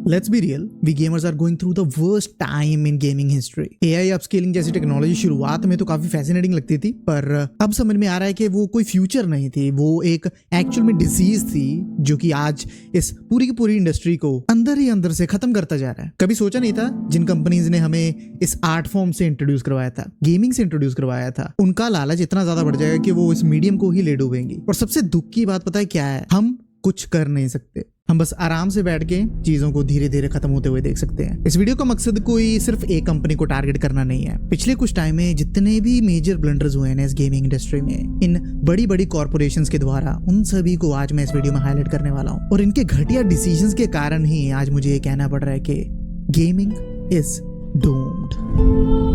Let's be real, we gamers are going through the worst time in gaming history. AI upscaling जैसी technology शुरुआत में तो काफी fascinating लगती थी, पर अब समझ में आ रहा है कि वो कोई फ्यूचर नहीं थी, वो एक एक्चुअल में डिसीज थी जो कि आज इस पूरी की पूरी इंडस्ट्री को अंदर ही अंदर से खत्म करता जा रहा है। कभी सोचा नहीं था जिन कंपनीज ने हमें इस आर्ट फॉर्म से इंट्रोड्यूस करवाया था, गेमिंग से इंट्रोड्यूस करवाया था, उनका लालच इतना ज्यादा बढ़ जाएगा कि वो इस मीडियम को ही ले डूबेंगी। और सबसे दुख की बात पता है क्या है? हम कुछ कर नहीं सकते, हम बस आराम से बैठ के चीजों को धीरे धीरे खत्म होते हुए देख सकते हैं। इस वीडियो का मकसद कोई सिर्फ एक कंपनी को टारगेट करना नहीं है। पिछले कुछ टाइम में जितने भी मेजर ब्लंडर्स हुए हैं इस गेमिंग इंडस्ट्री में, इन बड़ी बड़ी कॉर्पोरेशंस के द्वारा, उन सभी को आज मैं इस वीडियो में हाईलाइट करने वाला हूं। और इनके घटिया डिसीजंस के कारण ही आज मुझे ये कहना पड़ रहा है कि गेमिंग इज डूम्ड।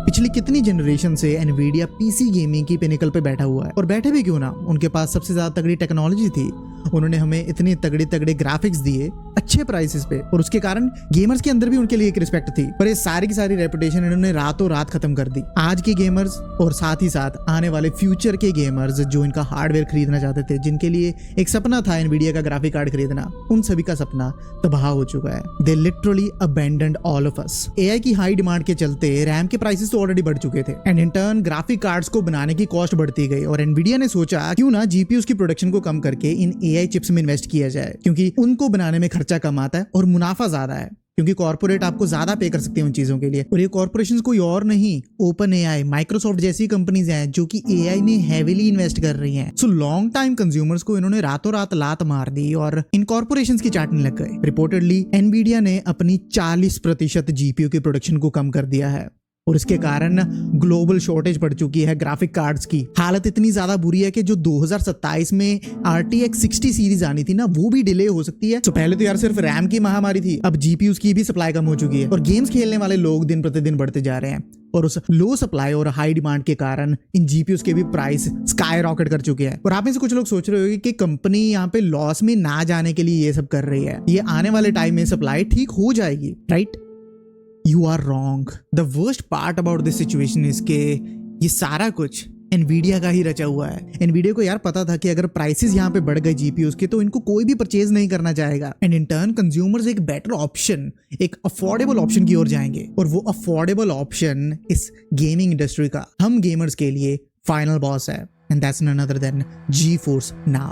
पिछली कितनी जनरेशन से एनवीडिया पीसी गेमिंग की पिनिकल पे बैठा हुआ है, और बैठे भी क्यों ना, उनके पास सबसे ज्यादा तगड़ी टेक्नोलॉजी थी, उन्होंने हमें इतने तगड़े तगड़े ग्राफिक्स दिए अच्छे प्राइसेस पे, और उसके कारण गेमर्स के अंदर भी उनके लिए एक रिस्पेक्ट थी। पर ये सारी की सारी रेपुटेशन इन्होंने रातों रात खत्म कर दी। आज के गेमर्स और साथ ही साथ आने वाले फ्यूचर के गेमर्स जो इनका हार्डवेयर खरीदना चाहते थे, जिनके लिए एक सपना था एनवीडिया का ग्राफिक कार्ड खरीदना, उन सभी का सपना तबाह हो चुका है। They literally abandoned all of us. AI की हाई डिमांड के चलते रैम के प्राइसेस तो ऑलरेडी बढ़ चुके थे, and in turn graphic cards को बनाने की कॉस्ट बढ़ती गई, और एनवीडिया ने सोचा क्यों ना जीपीयूज की प्रोडक्शन को कम करके इन एआई चिप्स में इन्वेस्ट किया जाए, क्योंकि उनको बनाने में खर्चा कम आता है और मुनाफा ज्यादा है, क्योंकि कॉर्पोरेट आपको ज्यादा पे कर सकते हैं उन चीजों के लिए। और ये कॉर्पोरेशंस कोई और नहीं, ओपन एआई, माइक्रोसॉफ्ट जैसी कंपनीज हैं जो कि एआई में हेवीली इन्वेस्ट कर रही हैं। सो लॉन्ग टाइम कंज्यूमर्स को इन्होंने रातों रात लात मार दी और इन कॉर्पोरेशंस की चाटने लग गए। रिपोर्टेडली एनवीडिया ने अपनी 40% जीपीयू की प्रोडक्शन को कम कर दिया है, और इसके कारण ग्लोबल शॉर्टेज पड़ चुकी है ग्राफिक कार्ड्स की। हालत इतनी ज्यादा बुरी है कि जो 2027 में RTX 60 सीरीज आनी थी ना, वो भी डिले हो सकती है। तो पहले तो यार सिर्फ रैम की महामारी थी, अब जीपीयूज की भी सप्लाई कम हो चुकी है, और गेम्स खेलने वाले लोग दिन प्रतिदिन बढ़ते जा रहे हैं, और उस लो सप्लाई और हाई डिमांड के कारण इन जीपीयूज के भी प्राइस स्काई रॉकेट कर चुके हैं। और आप में से कुछ लोग सोच रहे होंगे कि कंपनी यहाँ पे लॉस में ना जाने के लिए ये सब कर रही है, ये आने वाले टाइम में सप्लाई ठीक हो जाएगी, right? You are wrong. The worst part about this situation is कि ये सारा कुछ एनवीडिया का ही रचा हुआ है। एनवीडिया को यार पता था कि अगर प्राइसेस यहाँ पे बढ़ गए जीपीयूज के, तो इनको कोई भी परचेज नहीं करना चाहेगा, एंड इन टर्न कंज्यूमर्स एक बेटर ऑप्शन, एक अफोर्डेबल ऑप्शन की ओर जाएंगे, और वो अफोर्डेबल ऑप्शन इस गेमिंग इंडस्ट्री का हम गेमर्स के लिए फाइनल बॉस है, and that's none other than GeForce Now।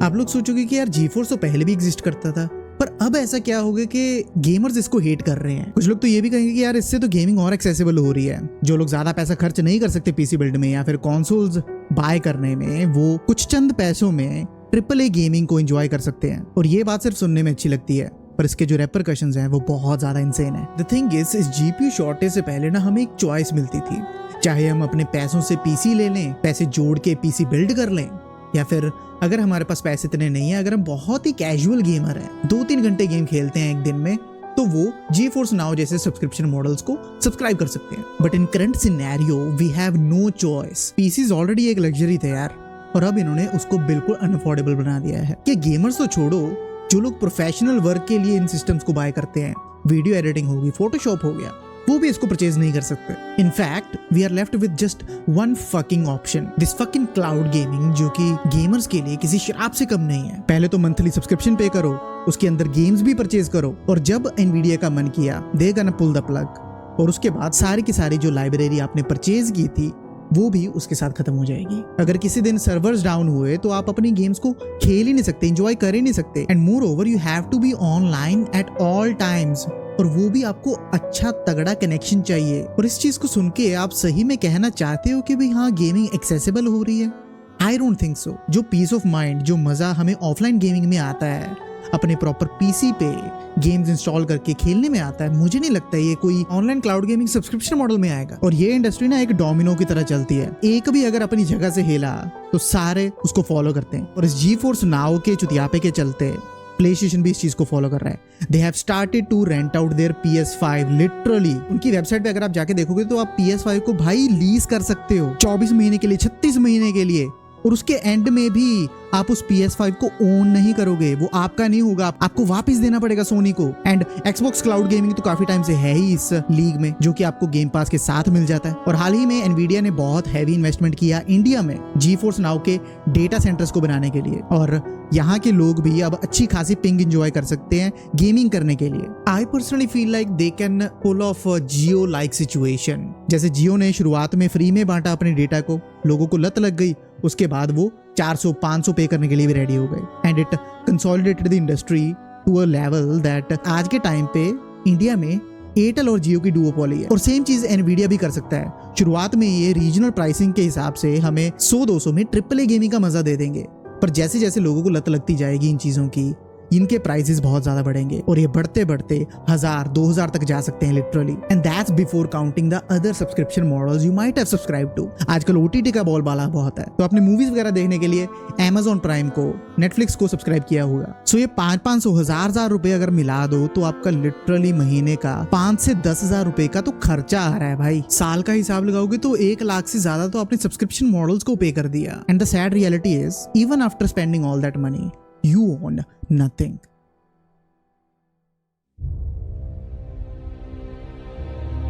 आप लोग सोचोगे कि यार GeForce तो पहले भी एग्जिस्ट करता था, पर अब ऐसा क्या हो गया कि गेमर्स इसको हेट कर रहे हैं। कुछ लोग तो ये भी कहेंगे कि यार इससे तो गेमिंग और एक्सेसिबल हो रही है। जो लोग ज्यादा पैसा खर्च नहीं कर सकते पीसी बिल्ड में या फिर कंसोल्स बाय करने में, वो कुछ चंद पैसों में AAA गेमिंग को एंजॉय कर सकते हैं। और ये बात सिर्फ सुनने में अच्छी लगती है, पर इसके जो रेपरकशंस हैं वो बहुत ज्यादा इंसेन है। द थिंग इज, इस जीपीयू शॉर्टेज से पहले ना हमें एक चॉइस मिलती थी, चाहे हम अपने पैसों से पीसी ले लें, पैसे जोड़ के पीसी बिल्ड कर लें, या फिर अगर हमारे पास पैसे इतने नहीं है, अगर हम बहुत ही कैजुअल गेमर हैं, 2-3 घंटे गेम खेलते हैं एक दिन में, तो वो GeForce Now जैसे सब्सक्रिप्शन मॉडल्स को सब्सक्राइब कर सकते हैं। But in current scenario we have no choice. PCs already एक लग्जरी थे यार, और अब इन्होंने उसको बिल्कुल अनअफोर्डेबल बना दिया है। कि गेमर्स तो छोड़ो, जो लोग प्रोफेशनल वर्क के लिए इन सिस्टम्स को बाय करते हैं, वीडियो एडिटिंग होगी, फोटोशॉप हो गया, वो भी इसको परचेज नहीं कर सकते। In fact we are left with just one fucking option, this fucking cloud gaming, जो कि गेमर्स के लिए किसी शराब से कम नहीं है। पहले तो मंथली सब्सक्रिप्शन पे करो, उसके अंदर गेम्स भी परचेज करो, और जब एनवीडिया का मन किया दे गना पुल द प्लग, और उसके बाद सारी की सारी जो लाइब्रेरी आपने परचेज की थी वो भी उसके साथ खत्म हो जाएगी। अगर किसी दिन सर्वर्स डाउन हुए तो आप अपनी गेम्स को खेल ही नहीं सकते, एंजॉय कर ही नहीं सकते, and moreover you have to be online at all times, और वो भी आपको अच्छा तगड़ा कनेक्शन चाहिए। और इस चीज को सुन के आप सही में कहना चाहते हो कि भाई हाँ गेमिंग एक्सेसिबल हो रही है? I don't think so. जो पीस ऑफ माइंड, जो मजा हमें ऑफलाइन गेमिंग में आता है, अपने प्रॉपर पीसी पे गेम्स इंस्टॉल करके खेलने में आता है, मुझे नहीं लगता ये कोई online cloud gaming subscription model में आएगा। और ये इंडस्ट्री ना एक डोमिनो की तरह चलती है, एक भी अगर अपनी जगह से हिला तो सारे उसको फॉलो करते हैं। और इस GeForce Now के चुतियापे के चलते PlayStation भी इस चीज को फॉलो कर रहा है। They have started to rent out their PS5 literally. उनकी वेबसाइट पे अगर आप जाके देखोगे तो आप PS5 को भाई लीज कर सकते हो 24 महीने के लिए, 36 महीने के लिए, और उसके एंड में भी आप उस PS5 को ओन नहीं करोगे, वो आपका नहीं होगा, आपको वापस देना पड़ेगा सोनी को। एंड Xbox क्लाउड गेमिंग तो काफी टाइम से है ही इस लीग में, जो कि आपको गेम पास के साथ मिल जाता है। और हाल ही में एनवीडिया ने बहुत हैवी इन्वेस्टमेंट किया इंडिया में GeForce नाउ के डेटा सेंटर्स को बनाने के लिए, और यहाँ के लोग भी अब अच्छी खासी पिंग एंजॉय कर सकते हैं गेमिंग करने के लिए। I personally feel like they can pull off Jio like situation. जैसे जियो ने शुरुआत में फ्री में बांटा अपने डेटा को, लोगों को लत लग गई, उसके बाद वो 400-500 पे करने के लिए भी रेडी हो गए। And it consolidated the industry to a level that आज के टाइम पे इंडिया में एयरटेल और जियो की डुओपोली है। और सेम चीज एनवीडिया भी कर सकता है। शुरुआत में ये रीजनल प्राइसिंग के हिसाब से हमें 100-200 में AAA गेमिंग का मजा दे देंगे, पर जैसे जैसे लोगों को लत लगती जाएगी इन चीजों की, इनके प्राइसेस बहुत ज्यादा बढ़ेंगे और ये बढ़ते बढ़ते 1000-2000 तक जा सकते हैं literally. And that's before counting the other subscription models you might have subscribe to. आजकल OTT का बोलबाला बहुत है, तो आपने मूवीज वगैरह देखने के लिए Amazon प्राइम को, Netflix को सब्सक्राइब किया होगा। सो ये 500-500 1000 रुपए अगर मिला दो तो आपका लिटरली महीने का 5 से 10,000 रुपए का तो खर्चा आ रहा है भाई। साल का हिसाब लगाओगे तो 1 लाख से ज्यादा तो आपने सब्सक्रिप्शन मॉडल्स को पे कर दिया। And the sad reality is even after spending all that money you own nothing.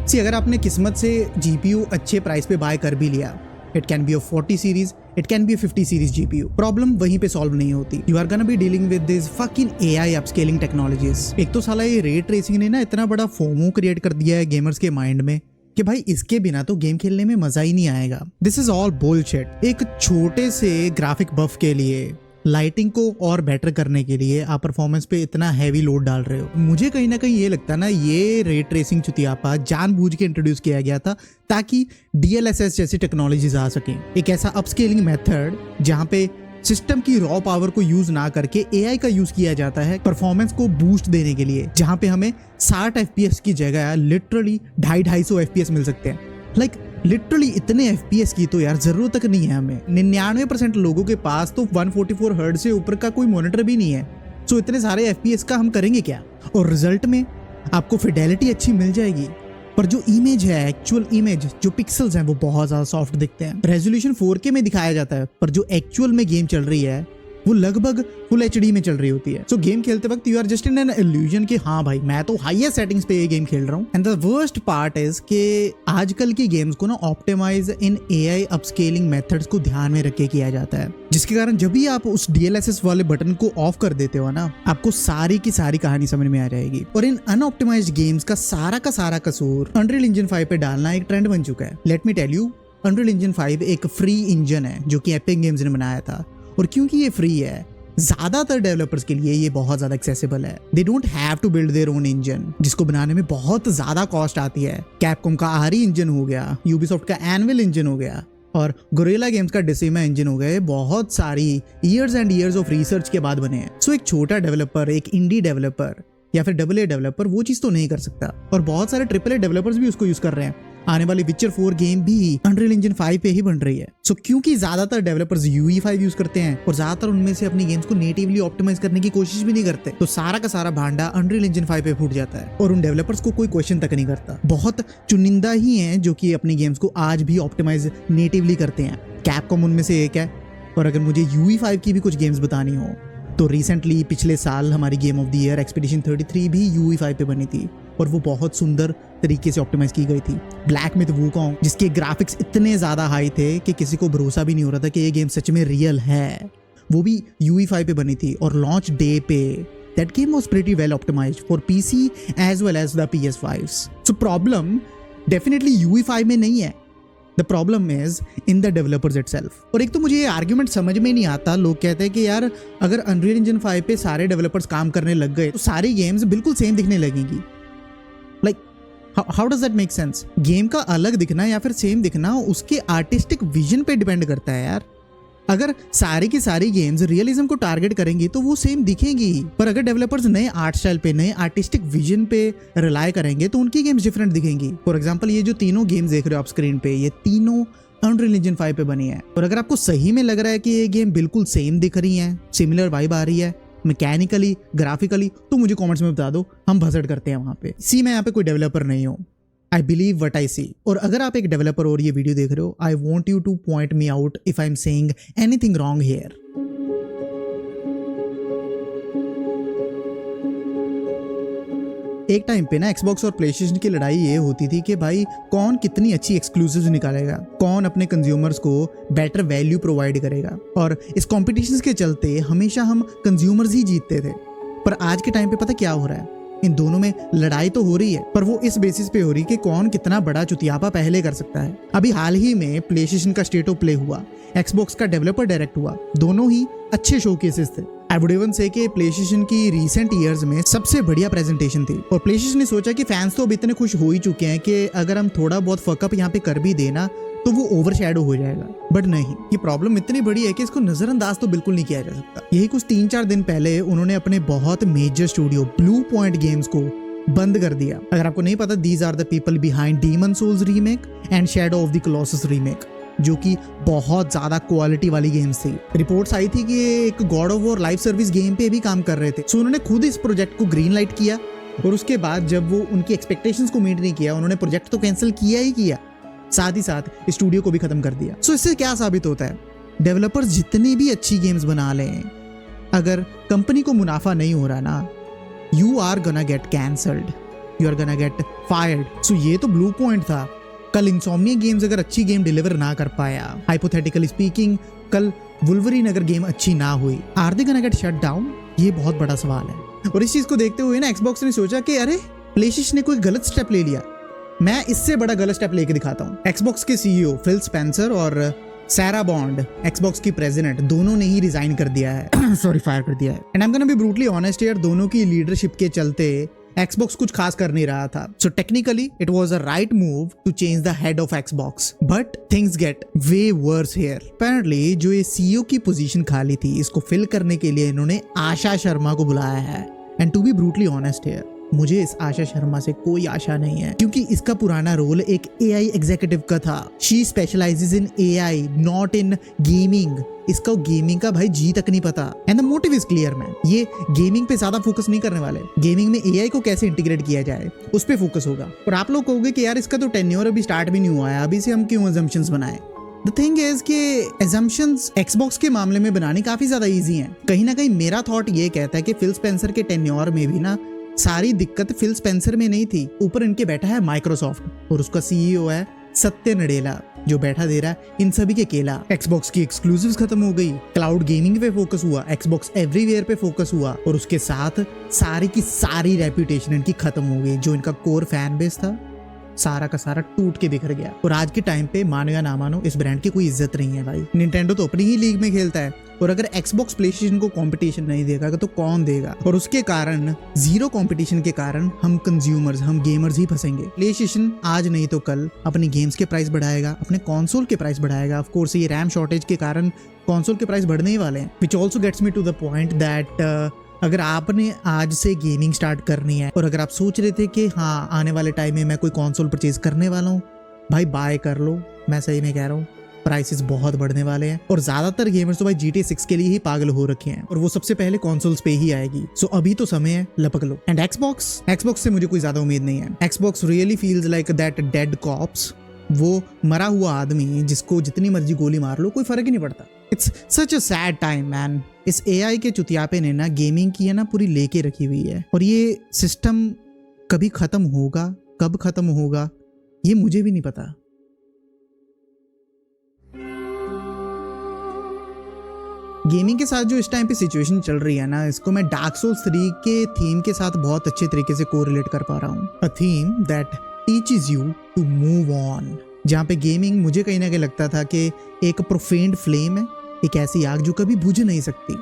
See, अगर आपने किस्मत से GPU अच्छे प्राइस पे बाय कर भी लिया, it can be a 40 series, it can be a 50 series GPU, problem वहीं पे सॉल्व नहीं होती। You are gonna be dealing with this fucking AI upscaling technologies. एक तो साला ये रे ट्रेसिंग ने ना इतना बड़ा फोमो क्रिएट कर दिया है गेमर्स के माइंड में कि भाई इसके बिना तो गेम खेलने में मजा ही नहीं आएगा। This is all bullshit. एक छोटे से ग्राफिक बफ के लिए, लाइटिंग को और बेटर करने के लिए आप परफॉर्मेंस पे इतना हैवी लोड डाल रहे हो। मुझे कहीं ना कहीं ये लगता है ना, ये रे ट्रेसिंग चुतियापा जानबूझ के इंट्रोड्यूस किया गया था ताकि DLSS जैसी टेक्नोलॉजीज आ सकें। एक ऐसा अपस्केलिंग मेथड जहां पे सिस्टम की रॉ पावर को यूज ना करके AI का यूज किया जाता है परफॉर्मेंस को बूस्ट देने के लिए, जहां पे हमें 60 FPS की जगह लिटरली 250-250 FPS मिल सकते हैं। लाइक लिटरली इतने FPS की तो यार जरूरत तक नहीं है हमें। 99% लोगों के पास तो 144 हर्ट्ज से ऊपर का कोई मॉनिटर भी नहीं है। सो इतने सारे FPS का हम करेंगे क्या? और रिजल्ट में आपको फिडेलिटी अच्छी मिल जाएगी, पर जो इमेज है, एक्चुअल इमेज, जो पिक्सल्स हैं वो बहुत ज्यादा सॉफ्ट दिखते हैं। रेजोल्यूशन 4K में दिखाया जाता है, पर जो एक्चुअल में गेम चल रही है वो लगभग फुल HD में चल रही होती है। सो गेम खेलते वक्त you are just in an illusion कि हाँ भाई मैं तो हाईएस्ट सेटिंग्स पे ये गेम खेल रहा हूँ। And the worst part is कि आजकल की गेम्स को ना ऑप्टिमाइज इन AI अपस्केलिंग मेथड्स को ध्यान में रख के किया जाता है, जिसके कारण जब भी आप उस DLSS वाले बटन को ऑफ कर देते हो ना, आपको सारी की सारी कहानी समझ में आ जाएगी। और इन अनऑप्टिमाइज्ड गेम्स का सारा कसूर Unreal Engine 5 पे डालना एक ट्रेंड बन चुका है। Let me tell you, Unreal Engine 5 एक फ्री इंजन है जो कि एपिक गेम्स ने बनाया था, और क्योंकि ये फ्री है ज्यादातर डेवलपर्स के लिए ये बहुत ज्यादा एक्सेसिबल है। They don't have to build their own engine, जिसको बनाने में बहुत ज्यादा कॉस्ट आती है। कैपकॉम का RE इंजन हो गया, यूबीसॉफ्ट का एनविल इंजन हो गया, और गोरिल्ला गेम्स का डिसिमा इंजन हो गए। बहुत सारी years and years of research के बाद बने हैं। सो एक छोटा डेवलपर, एक इंडी डेवलपर या फिर AA डेवलपर वो चीज तो नहीं कर सकता, और बहुत सारे AAA डेवलपर्स भी उसको यूज कर रहे हैं। आने वाली विचर 4 गेम भी Unreal Engine 5 पे ही बन रही है। सो क्योंकि ज्यादातर डेवलपर्स UE5 यूज करते हैं और ज्यादातर उनमें से अपनी गेम्स को नेटिवली ऑप्टिमाइज करने की कोशिश भी नहीं करते, तो सारा का सारा भांडा Unreal Engine 5 पे फूट जाता है और उन डेवलपर्स को कोई क्वेश्चन तक नहीं करता। बहुत चुनिंदा ही हैं जो कि अपनी गेम्स को आज भी ऑप्टिमाइज नेटिवली करते हैं। कैपकॉम उनमें से एक है। और अगर मुझे UE5 की भी कुछ गेम्स बतानी हो तो रिसेंटली पिछले साल हमारी game of the year expedition 33 भी UE5 पे बनी थी, और वो बहुत सुंदर तरीके से ऑप्टिमाइज की गई थी। ब्लैक मिथ वुकोंग, जिसके ग्राफिक्स इतने ज्यादा हाई थे कि किसी को भरोसा भी नहीं हो रहा था कि ये गेम सच में रियल है, वो भी UE5 पे बनी थी। और लॉन्च डे पे that game was pretty well optimised for PC as well as the PS5s। So problem definitely UE5 में नहीं है, the problem is in the developers itself. और एक तो मुझे ये आर्ग्यूमेंट समझ में नहीं आता, लोग कहते हैं कि यार अगर Unreal Engine 5 पे सारे डेवलपर्स काम करने लग गए तो सारी गेम्स बिल्कुल सेम दिखने लगेंगी। Like how does that make sense? Game का अलग दिखना या फिर सेम दिखना उसके आर्टिस्टिक विजन पे डिपेंड करता है यार। अगर सारी की सारी गेम्स रियलिज्म को टारगेट करेंगी तो वो सेम दिखेंगी, पर अगर डेवलपर्स नए आर्ट स्टाइल पे, नए आर्टिस्टिक विजन पे रिलाय करेंगे तो उनकी गेम्स डिफरेंट दिखेंगी। फॉर एग्जांपल ये जो तीनों गेम्स देख रहे हो आप स्क्रीन पे, ये तीनों Unreal Engine 5 पे बनी है। और अगर आपको सही में लग रहा है कि ये गेम बिल्कुल सेम दिख रही है, सिमिलर वाइब आ रही है मैकेनिकली, ग्राफिकली, तो मुझे कमेंट्स में बता दो, हम विजिट करते हैं वहां पे। मैं यहाँ पे कोई डेवलपर नहीं हूँ, आई बिलीव वट आई सी। और अगर आप एक डेवलपर और ये वीडियो देख रहे हो, I want you two point me out if I am saying anything wrong hair. एक टाइम पे ना एक्सबॉक्स और प्लेस्टेशन की लड़ाई ये होती थी कि भाई कौन कितनी अच्छी एक्सक्लूसिव्स निकालेगा, कौन अपने कंज्यूमर्स को बेटर वैल्यू प्रोवाइड करेगा, और इस कॉम्पिटिशन के चलते हमेशा हम कंज्यूमर्स ही जीतते थे। पर आज के टाइम पे पता क्या हो रहा है, इन दोनों में लड़ाई तो हो रही है, पर वो इस बेसिस पे हो रही है कि कौन कितना बड़ा चुतियापा पहले कर सकता है। अभी हाल ही में प्लेस्टेशन का स्टेट ऑफ प्ले हुआ, एक्सबॉक्स का डेवलपर डायरेक्ट हुआ, दोनों ही अच्छे शोकेसेस थे। आई वुड इवन से कि प्लेस्टेशन की रीसेंट ईयर्स में सबसे बढ़िया प्रेजेंटेशन थी, और प्लेस्टेशन ने सोचा कि फैंस तो अब इतने खुश हो ही चुके हैं कि अगर हम थोड़ा बहुत फकअप यहाँ पे कर भी देना तो वो ओवरशैडो हो जाएगा। बट नहीं, ये प्रॉब्लम इतनी बड़ी है कि इसको नजरअंदाज तो बिल्कुल नहीं किया जा सकता। यही कुछ 3-4 दिन पहले उन्होंने अपने बहुत major studio Bluepoint Games को बंद कर दिया। अगर आपको नहीं पता, these are the people behind Demon Souls remake and Shadow of the Colossus remake, जो कि बहुत ज्यादा क्वालिटी वाली गेम्स थी। रिपोर्ट्स आई थी कि ये एक God of war live service game पे भी काम कर रहे थे। सो उन्होंने खुद इस प्रोजेक्ट को ग्रीन लाइट किया, और उसके बाद जब वो उनकी एक्सपेक्टेशंस को मीट नहीं किया, उन्होंने प्रोजेक्ट तो कैंसिल किया ही किया, साथ ही साथ स्टूडियो को भी खत्म कर दिया। सो इससे क्या साबित होता है, डेवलपर्स जितनी भी अच्छी गेम्स बना लें, अगर कंपनी को मुनाफा नहीं हो रहा ना, you are gonna get cancelled, you are gonna get fired. So ये तो ब्लू पॉइंट था। कल इंसोम्निया गेम्स अगर अच्छी गेम डिलीवर ना कर पाया, हाइपोथेटिकली स्पीकिंग, कल वुल्वरीन अगर गेम अच्छी ना हुई, are they gonna get shut down? ये बहुत बड़ा सवाल है। और इस चीज को देखते हुए ना एक्सबॉक्स ने सोचा कि अरे प्लेस्टेशन ने कोई गलत स्टेप ले लिया, मैं इससे बड़ा गलत स्टेप लेके दिखाता हूँ। एक्सबॉक्स के सीईओ फिल स्पेंसर और सैरा बॉन्ड, एक्सबॉक्स की प्रेसिडेंट, दोनों ने ही रिजाइन कर दिया है सॉरी, फायर कर दिया है। And I am gonna be brutally honest यार, दोनों की लीडरशिप के चलते एक्सबॉक्स कुछ खास कर नहीं रहा था। So technically it was a right move to change the head of Xbox, but things get way worse here. Apparently जो ये सीईओ की पोजीशन खाली थी, इसको फिल करने के लिए इन्होंने आशा शर्मा को बुलाया है। And to be brutally honest here, मुझे इस आशा शर्मा से कोई आशा नहीं है, क्योंकि इसका पुराना रोल एक एआई एग्जीक्यूटिव का था। She specialises in AI, not in gaming. इसका गेमिंग का भाई जी तक नहीं पता। And the motive is clear man, ये गेमिंग पे ज्यादा फोकस नहीं करने वाले। गेमिंग में एआई को कैसे इंटीग्रेट किया जाए उस पे फोकस होगा। और आप लोग कहोगे कि यार इसका तो टेन्योर अभी स्टार्ट भी नहीं हुआ है, अभी से हम क्यों अजम्पशंस बनाए। द थिंग इज कि assumptions एक्सबॉक्स के मामले में बनानी काफी ज्यादा इजी हैं। कहीं ना कहीं मेरा थॉट ये कहता है कि फिल स्पेंसर के टेन्योर में भी ना सारी दिक्कत फिल स्पेंसर में नहीं थी, ऊपर इनके बैठा है माइक्रोसॉफ्ट, और उसका सीईओ है सत्य नडेला, जो बैठा दे रहा है इन सभी के केला। एक्सबॉक्स की एक्सक्लूसिव्स खत्म हो गई, क्लाउड गेमिंग पे फोकस हुआ, एक्सबॉक्स एवरीवेयर पे फोकस हुआ, और उसके साथ सारी की सारी रेपुटेशन इनकी खत्म हो गई। जो इनका कोर फैन बेस था, सारा का सारा टूट के बिखर गया। और आज के टाइम पे मानो या ना मानो, इस ब्रांड की कोई इज्जत नहीं है भाई। निंटेंडो तो अपनी ही लीग में खेलता है, और अगर एक्सबॉक्स प्लेस्टेशन को कंपटीशन नहीं देगा तो कौन देगा। और उसके कारण, जीरो कंपटीशन के कारण, हम कंज्यूमर्स, हम गेमर्स ही फंसेंगे। प्लेस्टेशन आज नहीं तो कल अपनी गेम्स के प्राइस बढ़ाएगा, अपने कंसोल के प्राइस बढ़ाएगा। ऑफ कोर्स ये रैम शॉर्टेज के कारण कंसोल के प्राइस बढ़ने ही वाले हैं। Which also gets me to the point that अगर आपने आज से गेमिंग स्टार्ट करनी है, और अगर आप सोच रहे थे कि हाँ आने वाले टाइम में मैं कोई कंसोल परचेज करने वाला हूँ, भाई बाय कर लो। मैं सही में कह रहा हूँ, प्राइसेस बहुत बढ़ने वाले हैं, और ज्यादातर गेमर्स तो भाई GTA 6 के लिए ही पागल हो रखे हैं, और वो सबसे पहले कंसोल्स पे ही आएगी। सो अभी तो समय है, लपक लो। एंड एक्सबॉक्स से मुझे कोई ज्यादा उम्मीद नहीं है। Xbox really feels like that dead corpse, वो मरा हुआ आदमी जिसको जितनी मर्जी गोली मार लो कोई फर्क ही नहीं पड़ता। It's such a sad time man. इस एआई के चुतियापे ने ना गेमिंग की है ना पूरी लेके रखी हुई है, और ये सिस्टम कभी खत्म होगा, कब खत्म होगा ये मुझे भी नहीं पता। गेमिंग के साथ जो इस टाइम पे सिचुएशन चल रही है ना, इसको मैं डार्क सोल्स 3 के थीम के साथ बहुत अच्छे तरीके से कोरिलेट कर पा रहा हूँ। A theme that teaches you to move on, जहाँ पे गेमिंग मुझे कहीं ना कहीं लगता था कि एक प्रोफेन्ड फ्लेम है, एक ऐसी आग जो कभी बुझ नहीं सकती।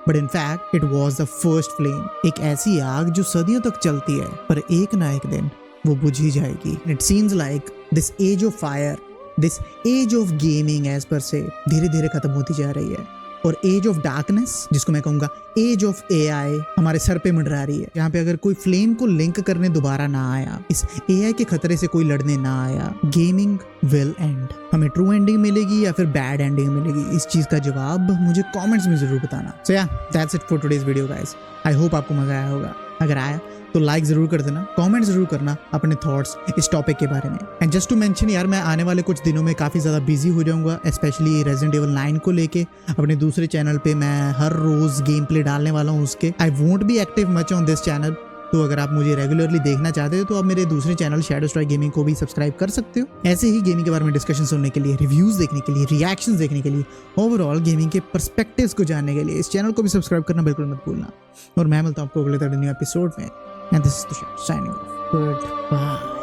But in fact it was the first flame, एक ऐसी आग जो सदियों तक चलती है, पर एक ना एक दिन वो बुझ ही जाएगी। It seems like this age of fire, this age of gaming edge पर से धीरे धीरे खत्म होती जा रही है, और एज ऑफ डार्कनेस, जिसको मैं कहूंगा एज ऑफ एआई, हमारे सर पे मंडरा रही है। यहाँ पे अगर कोई फ्लेम को लिंक करने दोबारा ना आया, इस एआई के खतरे से कोई लड़ने ना आया, गेमिंग विल एंड। हमें ट्रू एंडिंग मिलेगी या फिर बैड एंडिंग मिलेगी, इस चीज का जवाब मुझे कमेंट्स में जरूर बताना। सो या that's it for today's video guys. I hope आपको मजा आया होगा। अगर आया तो लाइक जरूर कर देना, कमेंट जरूर करना अपने थॉट्स इस टॉपिक के बारे में। एंड जस्ट टू मेंशन यार, मैं आने वाले कुछ दिनों में काफ़ी ज़्यादा बिजी हो जाऊंगा, स्पेशली रेजिडेंट एविल 9 को लेके। अपने दूसरे चैनल पे मैं हर रोज़ गेम प्ले डालने वाला हूँ उसके। I won't be active much on this channel, तो अगर आप मुझे रेगुलरली देखना चाहते हो तो आप मेरे दूसरे चैनल शैडो स्ट्राइक गेमिंग को भी सब्सक्राइब कर सकते हो। ऐसे ही गेमिंग के बारे में डिस्कशन सुनने के लिए, रिव्यूज देखने के लिए, रिएक्शंस देखने के लिए, ओवरऑल गेमिंग के पर्सपेक्टिव्स को जानने के लिए इस चैनल को भी सब्सक्राइब करना बिल्कुल मत भूलना। और मैं मिलता हूँ आपको अगले न्यू एपिसोड में। And this is Tushar signing off. Good bye.